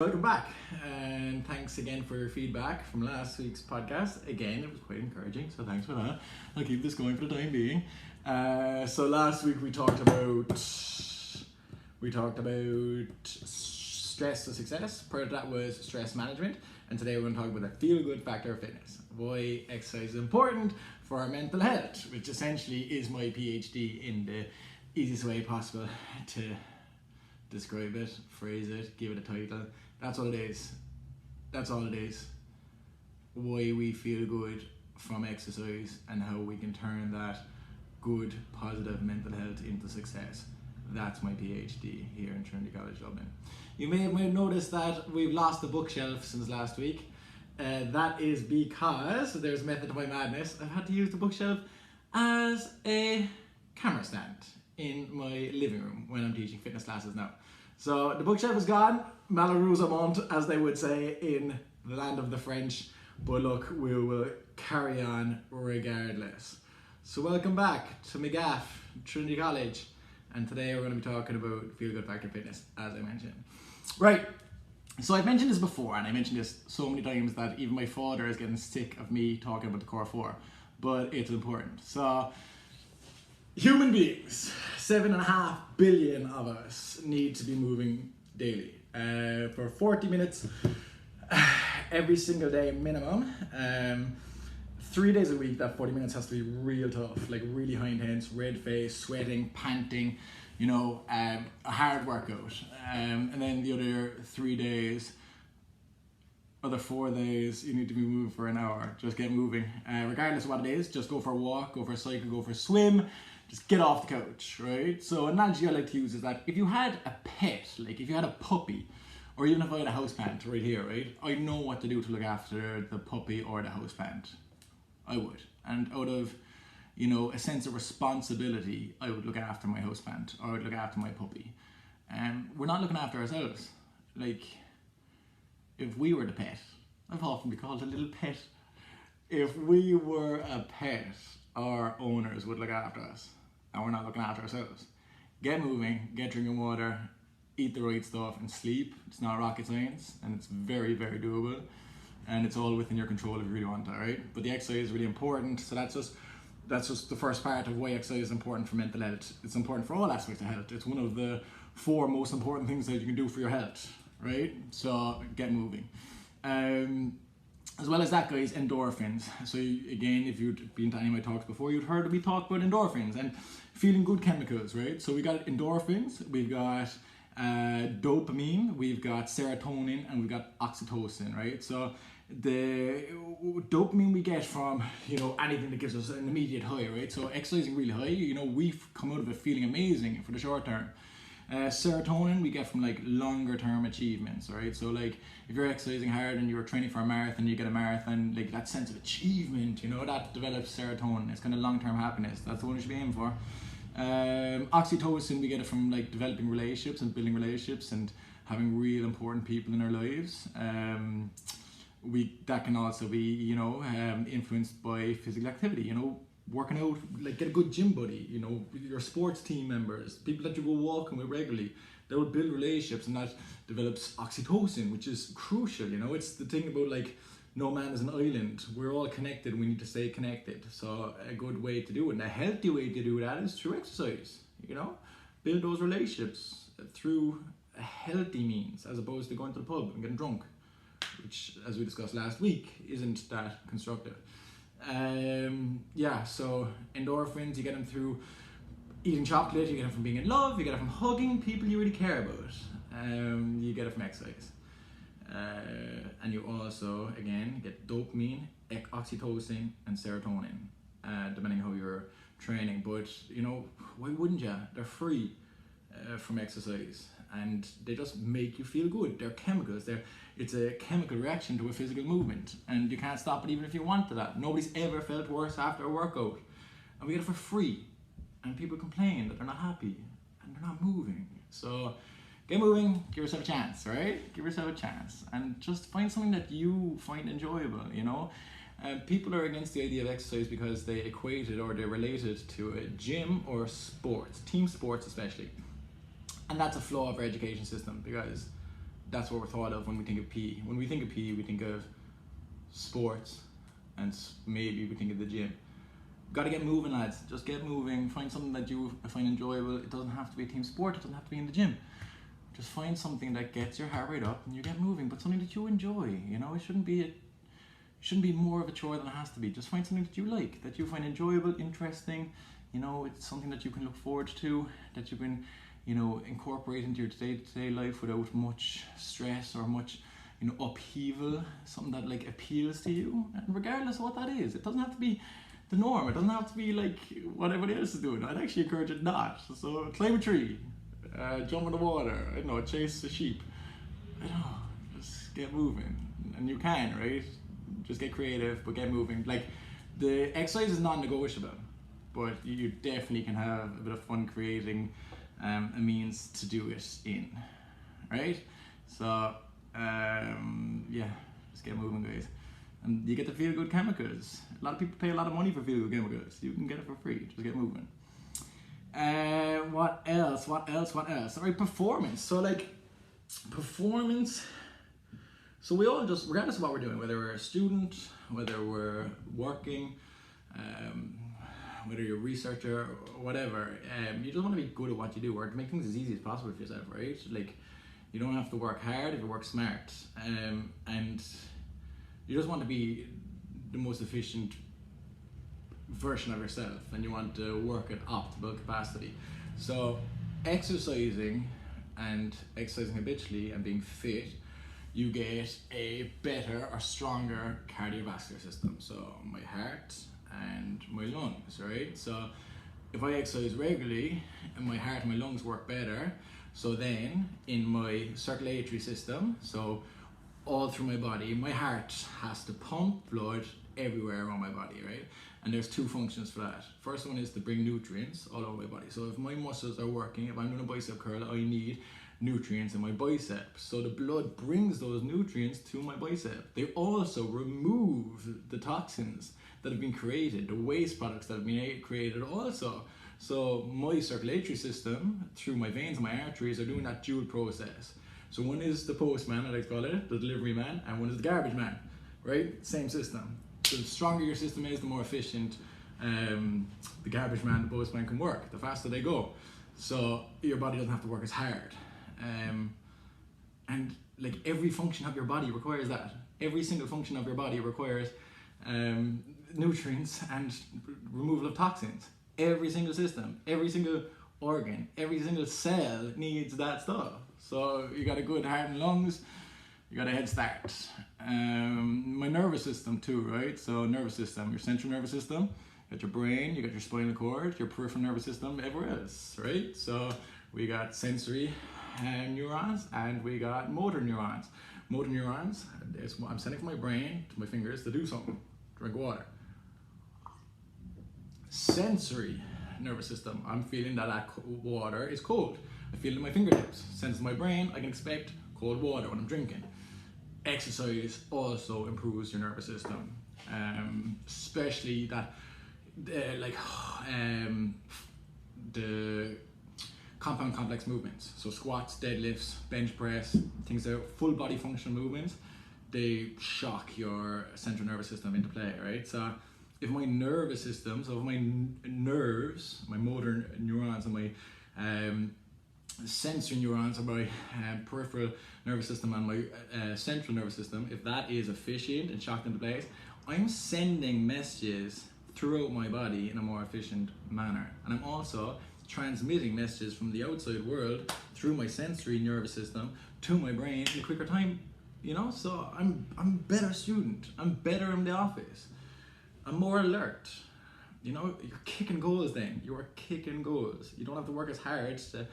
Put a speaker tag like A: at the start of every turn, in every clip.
A: Welcome back, and thanks again for your feedback from last week's podcast. Again, it was quite encouraging, so thanks for that. I'll keep this going for the time being. So last week we talked about stress to success. Part of that was stress management, and today we're going to talk about the feel-good factor of fitness. Why exercise is important for our mental health, which essentially is my PhD in the easiest way possible to describe it, phrase it, give it a title. That's what it is. That's all it is. Why we feel good from exercise and how we can turn that good, positive mental health into success. That's my PhD here in Trinity College Dublin. You may have noticed that we've lost the bookshelf since last week. That is because there's method to my madness. I've had to use the bookshelf as a camera stand in my living room when I'm teaching fitness classes now. So the bookshelf is gone, malheureusement, as they would say in the land of the French, but look, we will carry on regardless. So welcome back to McGaff, Trinity College, and today we're going to be talking about feel-good factor fitness, as I mentioned. Right, so I've mentioned this before, and I mentioned this so many times that even my father is getting sick of me talking about the core four, but it's important. So, human beings, 7.5 billion of us, need to be moving daily for 40 minutes every single day minimum. 3 days a week, that 40 minutes has to be real tough, like really high intense, red face, sweating, panting, a hard workout. And then the other 3 days, other 4 days, you need to be moving for an hour. Just get moving. Regardless of what it is, just go for a walk, go for a cycle, go for a swim. Just get off the couch, right? So an analogy I like to use is that if you had a pet, like if you had a puppy, or even if I had a houseplant right here, right? I know what to do to look after the puppy or the houseplant. I would. And out of, a sense of responsibility, I would look after my houseplant or I would look after my puppy. And we're not looking after ourselves. Like, if we were the pet, I've often been called a little pet. If we were a pet, our owners would look after us, and we're not looking after ourselves. Get moving, get drinking water, eat the right stuff, and sleep. It's not rocket science, and it's very, very doable, and it's all within your control if you really want to, right? But the exercise is really important, so that's just the first part of why exercise is important for mental health. It's important for all aspects of health. It's one of the 4 most important things that you can do for your health, right? So get moving. As well as that, guys, endorphins. So again, if you'd been to any of my talks before, you'd heard me talk about endorphins and feeling good chemicals, right? So we got endorphins, we've got dopamine, we've got serotonin, and we've got oxytocin, right? So the dopamine we get from, anything that gives us an immediate high, right? So exercising really high, we've come out of it feeling amazing for the short term. Serotonin we get from like longer term achievements, right? So like if you're exercising hard and you're training for a marathon, you get a marathon, like that sense of achievement, that develops serotonin. It's kind of long term happiness. That's the one you should be aiming for. Oxytocin we get it from like developing relationships and building relationships and having real important people in our lives. That can also be influenced by physical activity, working out, like get a good gym buddy, your sports team members, people that you go walking with regularly. They will build relationships, and that develops oxytocin, which is crucial. It's the thing about like no man is an island. We're all connected. We need to stay connected. So a good way to do it, and a healthy way to do that, is through exercise. Build those relationships through a healthy means, as opposed to going to the pub and getting drunk, which, as we discussed last week, isn't that constructive. So endorphins, you get them through eating chocolate, you get them from being in love, you get it from hugging people you really care about, you get it from exercise. And you also, again, get dopamine, oxytocin, and serotonin, depending how you're training. But, why wouldn't you? They're free from exercise, and they just make you feel good. They're chemicals. It's a chemical reaction to a physical movement, and you can't stop it even if you wanted that. Nobody's ever felt worse after a workout, and we get it for free. And people complain that they're not happy and they're not moving. So get moving, give yourself a chance, right? Give yourself a chance, and just find something that you find enjoyable. People are against the idea of exercise because they equate it or they relate it to a gym or sports, team sports especially. And that's a flaw of our education system, because that's what we're thought of when we think of PE. When we think of PE, we think of sports, and maybe we think of the gym. Got to get moving, lads. Just get moving. Find something that you find enjoyable. It doesn't have to be a team sport. It doesn't have to be in the gym. Just find something that gets your heart rate up and you get moving, but something that you enjoy. You know, it shouldn't be more of a chore than it has to be. Just find something that you like, that you find enjoyable, interesting. You know, it's something that you can look forward to, that you can, you know, incorporate into your day-to-day life without much stress or much, you know, upheaval. Something that like appeals to you, and regardless of what that is, it doesn't have to be the norm. It doesn't have to be like what everybody else is doing. I'd actually encourage it not. So climb a tree, jump in the water, I don't know, chase a sheep. I don't know, just get moving. And you can, right? Just get creative, but get moving. Like, the exercise is non-negotiable, but you definitely can have a bit of fun creating a means to do it in, right? So, yeah, just get moving, guys. And you get the feel-good chemicals. A lot of people pay a lot of money for feel-good chemicals. You can get it for free. Just get moving. What else? All right, performance. So, like, performance. So we all just, regardless of what we're doing, whether we're a student, whether we're working, whether you're a researcher or whatever, you just want to be good at what you do, or to make things as easy as possible for yourself, right? Like, you don't have to work hard if you work smart, and you just want to be the most efficient version of yourself, and you want to work at optimal capacity. So exercising habitually and being fit, you get a better or stronger cardiovascular system. So my heart and my lungs, right? So if I exercise regularly and my heart and my lungs work better, so then in my circulatory system, so all through my body, my heart has to pump blood everywhere around my body, right? And there's two functions for that. First one is to bring nutrients all over my body. So if my muscles are working, if I'm doing a bicep curl, I need nutrients in my bicep. So the blood brings those nutrients to my bicep. They also remove the toxins that have been created, the waste products that have been created also. So my circulatory system, through my veins and my arteries, are doing that dual process. So one is the postman, I like to call it, the delivery man, and one is the garbage man, right? Same system. So the stronger your system is, the more efficient the garbage man, the postman can work, the faster they go. So your body doesn't have to work as hard. And like every function of your body requires that. Every single function of your body requires nutrients and removal of toxins. Every single system, every single organ, every single cell needs that stuff. So you got a good heart and lungs, you got a head start. My nervous system too, right? So nervous system, your central nervous system, you got your brain, you got your spinal cord, your peripheral nervous system, everywhere else, right? So we got sensory neurons and we got motor neurons. Motor neurons, I'm sending from my brain to my fingers to do something, drink water. Sensory nervous system, I'm feeling that water is cold. I feel it in my fingertips. Sends to my brain, I can expect cold water when I'm drinking. Exercise also improves your nervous system, especially that the compound complex movements. So squats, deadlifts, bench press, things that are full body functional movements, they shock your central nervous system into play, right? So if my nervous system, so if my nerves, my motor neurons and my sensory neurons, or my peripheral nervous system and my central nervous system, if that is efficient and shocked into place, I'm sending messages throughout my body in a more efficient manner. And I'm also transmitting messages from the outside world through my sensory nervous system to my brain in a quicker time, you know? So I'm a better student, I'm better in the office, I'm more alert. You know, you're kicking goals then, you are kicking goals. You don't have to work as hard to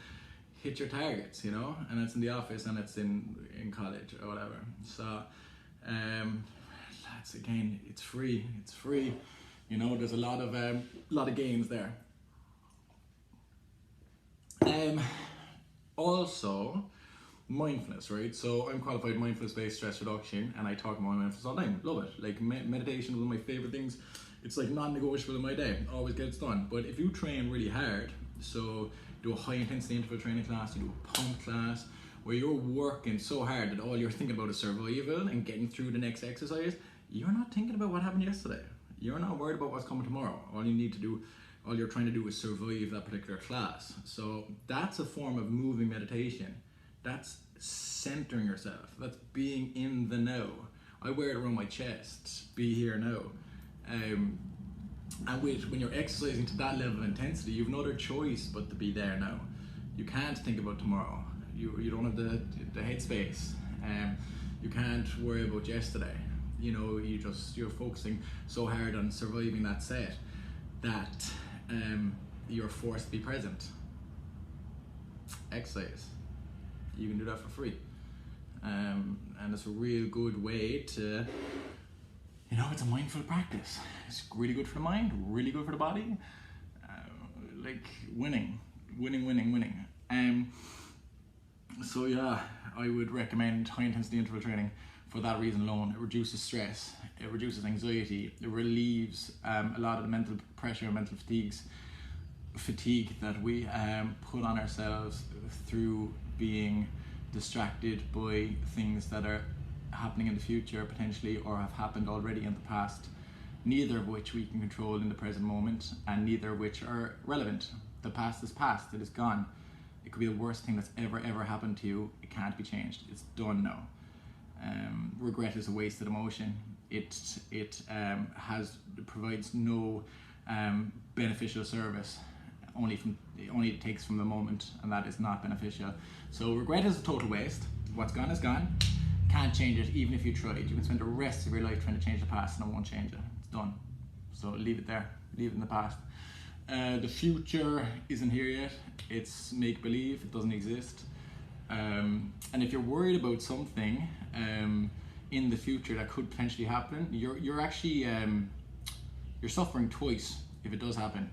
A: hit your targets, you know, and it's in the office and it's in college or whatever. So, lads, again, it's free, you know, there's a lot of gains there. Also, mindfulness, right? So I'm qualified mindfulness-based stress reduction, and I talk about mindfulness all the time. Love it. Like meditation is one of my favorite things. It's like non-negotiable in my day. Always gets done. But if you train really hard, so do a high intensity interval training class, you do a pump class, where you're working so hard that all you're thinking about is survival and getting through the next exercise, you're not thinking about what happened yesterday. You're not worried about what's coming tomorrow. All you're trying to do is survive that particular class. So that's a form of moving meditation. That's centering yourself. That's being in the now. I wear it around my chest, be here now. And when you're exercising to that level of intensity, you have no other choice but to be there now. You can't think about tomorrow. You don't have the headspace. You can't worry about yesterday. You're focusing so hard on surviving that set that you're forced to be present. Exercise. You can do that for free. And it's a real good way to, it's a mindful practice. It's really good for the mind, really good for the body. Like winning. So yeah, I would recommend high intensity interval training for that reason alone. It reduces stress, it reduces anxiety, it relieves a lot of the mental pressure and mental fatigue that we put on ourselves through being distracted by things that are happening in the future potentially, or have happened already in the past, neither of which we can control in the present moment, and neither of which are relevant. The past is past, it is gone. It could be the worst thing that's ever happened to you. It can't be changed, it's done now. Regret is a wasted emotion. It provides no beneficial service. Only it takes from the moment, and that is not beneficial. So regret is a total waste. What's gone is gone. Can't change it, even if you tried. You can spend the rest of your life trying to change the past and it won't change it. It's done. So leave it there. Leave it in the past. The future isn't here yet. It's make-believe. It doesn't exist. And if you're worried about something in the future that could potentially happen, you're actually you're suffering twice if it does happen.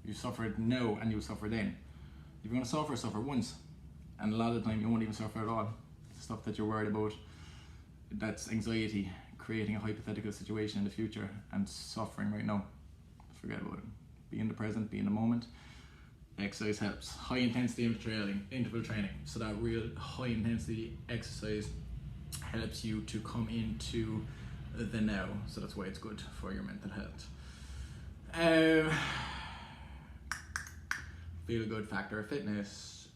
A: You suffered now and you suffer then. If you're going to suffer once. And a lot of the time you won't even suffer at all. Stuff that you're worried about, that's anxiety, creating a hypothetical situation in the future and suffering right now. Forget about it. Be in the present, be in the moment. Exercise helps. High intensity interval training. So that real high intensity exercise helps you to come into the now. So that's why it's good for your mental health. Feel good factor of fitness.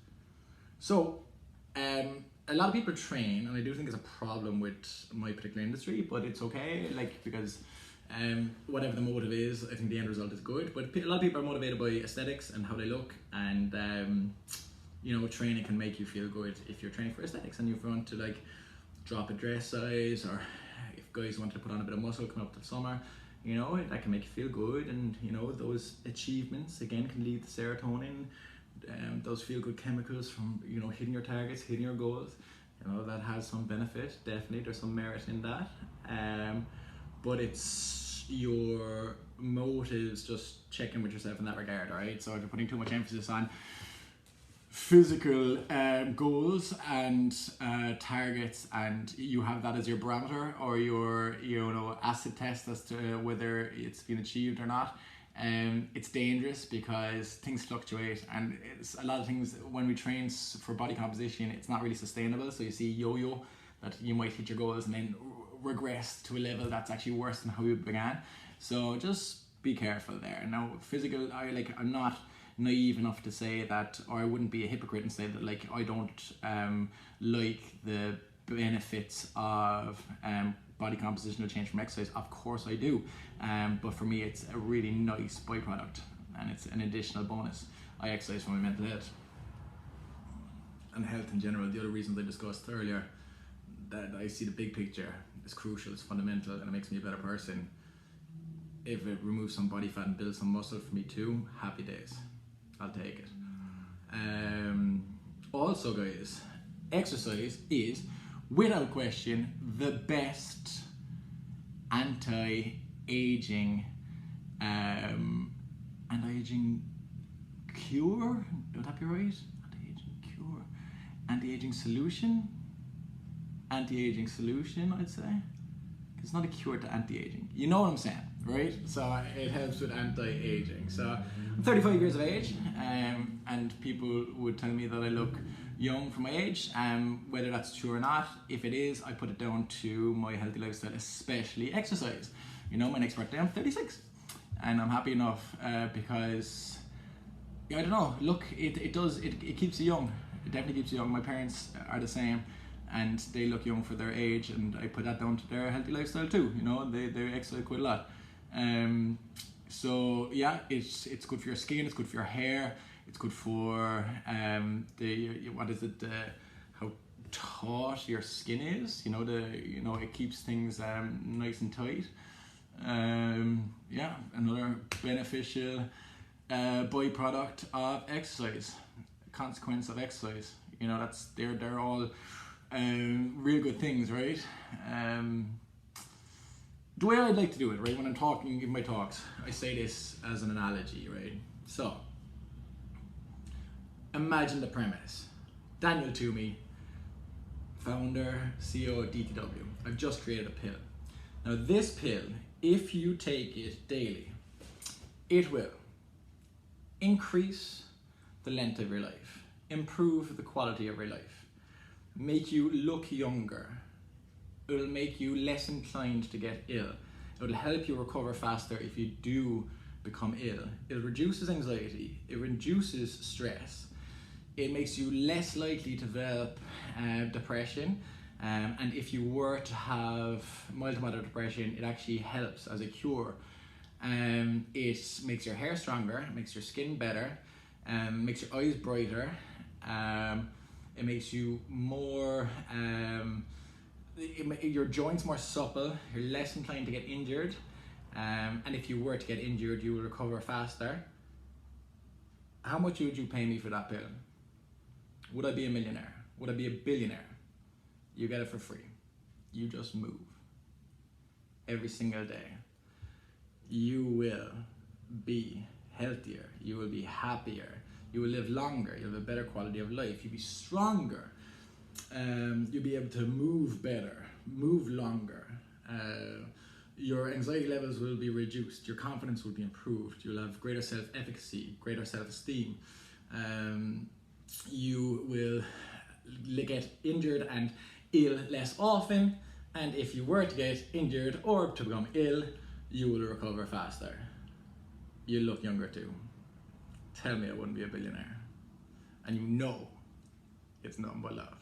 A: So a lot of people train, and I do think it's a problem with my particular industry, but it's okay, because whatever the motive is, I think the end result is good. But a lot of people are motivated by aesthetics and how they look, and training can make you feel good if you're training for aesthetics and you want to drop a dress size, or if guys want to put on a bit of muscle coming up to the summer, that can make you feel good, and those achievements again can lead to serotonin. Those feel-good chemicals from hitting your targets, hitting your goals, that has some benefit. Definitely, there's some merit in that. But it's your motives, just checking with yourself in that regard, right? So if you're putting too much emphasis on physical goals and targets, and you have that as your barometer or your acid test as to whether it's been achieved or not, it's dangerous because things fluctuate, and it's a lot of things when we train for body composition, it's not really sustainable. So you see yo-yo, that you might hit your goals and then regress to a level that's actually worse than how you began. So just be careful there. Now physical, I'm not naive enough to say that, or I wouldn't be a hypocrite and say that I don't like the benefits of body compositional change from exercise. Of course I do, but for me it's a really nice byproduct, and it's an additional bonus. I exercise for my mental health and health in general. The other reasons I discussed earlier, that I see the big picture is crucial, it's fundamental, and it makes me a better person. If it removes some body fat and builds some muscle for me too, happy days. I'll take it. Also guys, exercise is without question the best anti-aging cure. Would that be right? Anti-aging cure, anti-aging solution. Anti-aging solution, I'd say. It's not a cure to anti-aging. You know what I'm saying, right? So it helps with anti-aging. So I'm 35 years of age, and people would tell me that I look young for my age. Whether that's true or not, if it is, I put it down to my healthy lifestyle, especially exercise. You know, my next birthday I'm 36, and I'm happy enough because I don't know. Look, it keeps you young. It definitely keeps you young. My parents are the same, and they look young for their age, and I put that down to their healthy lifestyle too. You know, they exercise quite a lot. So yeah, it's good for your skin. It's good for your hair. It's good for how taut your skin is. You know, it keeps things nice and tight. Yeah, another beneficial byproduct of exercise, consequence of exercise. You know, they're all real good things, right? The way I like to do it, right, when I'm talking in my talks, I say this as an analogy, right? So, imagine the premise. Daniel Toomey, founder, CEO of DTW. I've just created a pill. Now this pill, if you take it daily, it will increase the length of your life, improve the quality of your life, make you look younger. It will make you less inclined to get ill. It will help you recover faster if you do become ill. It reduces anxiety. It reduces stress. It makes you less likely to develop depression. And if you were to have mild to moderate depression, it actually helps as a cure. It makes your hair stronger, it makes your skin better, makes your eyes brighter. It makes you more, your joints more supple, you're less inclined to get injured. And if you were to get injured, you will recover faster. How much would you pay me for that pill? Would I be a millionaire? Would I be a billionaire? You get it for free. You just move. Every single day. You will be healthier. You will be happier. You will live longer. You'll have a better quality of life. You'll be stronger. You'll be able to move better, move longer. Your anxiety levels will be reduced. Your confidence will be improved. You'll have greater self-efficacy, greater self-esteem. You will get injured and ill less often, and if you were to get injured or to become ill, you will recover faster. You look younger too. Tell me I wouldn't be a billionaire. And you know it's nothing but love.